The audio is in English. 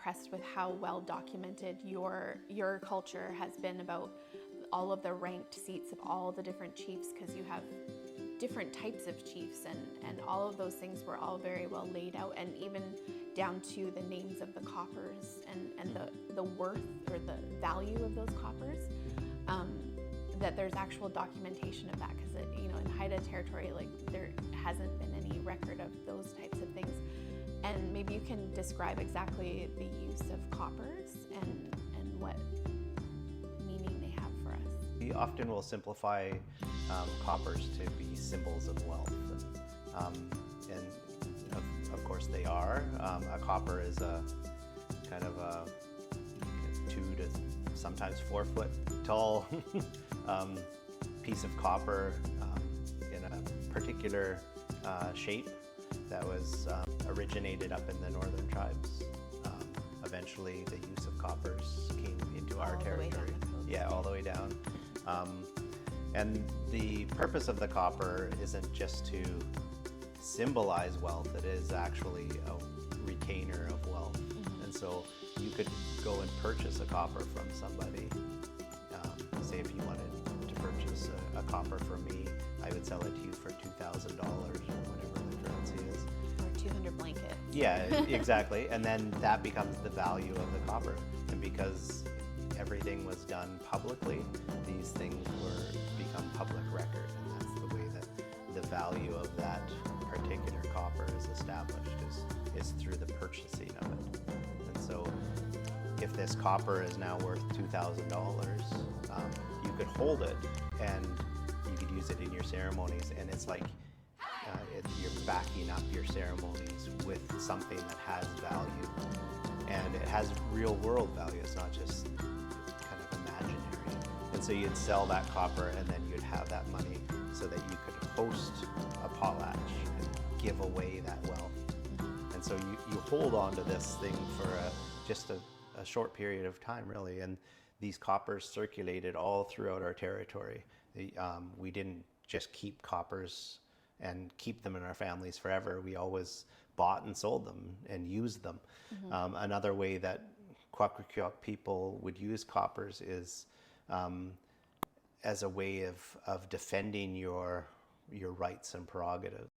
impressed with how well documented your culture has been about all of the ranked seats of all the different chiefs, because you have different types of chiefs, and all of those things were all very well laid out, and even down to the names of the coppers and the worth or the value of those coppers. That there's actual documentation of that, because in Haida territory, like, there hasn't been any record of those types of things. And maybe you can describe exactly the use of coppers and what meaning they have for us. We often will simplify coppers to be symbols of wealth, and of course they are. A copper is a kind of a 2 to sometimes 4 foot tall piece of copper in a particular shape that was originated up in the northern tribes. Eventually the use of coppers came into our territory. Yeah, all the way down. And the purpose of the copper isn't just to symbolize wealth, it is actually a retainer of wealth. And so you could go and purchase a copper from somebody. Say if you wanted to purchase a copper from me, I would sell it to you for $2,000 or whatever the currency is. Or 200 blankets. Yeah, exactly. And then that becomes the value of the copper. And because everything was done publicly, these things become public record, and that's the way that the value of that particular copper is established, is through the purchasing of it. And so if this copper is now worth $2,000, you could hold it and you could use it in your ceremonies, and it's like you're backing up your ceremonies with something that has value, and it has real world value. It's not just kind of imaginary. And so you'd sell that copper, and then you'd have that money so that you could host a potlatch and give away that wealth. And so you hold on to this thing for just a short period of time, really. And these coppers circulated all throughout our territory. We didn't just keep coppers and keep them in our families forever. We always bought and sold them and used them. Another way that Kwakwaka'wakw people would use coppers is as a way of defending your rights and prerogatives.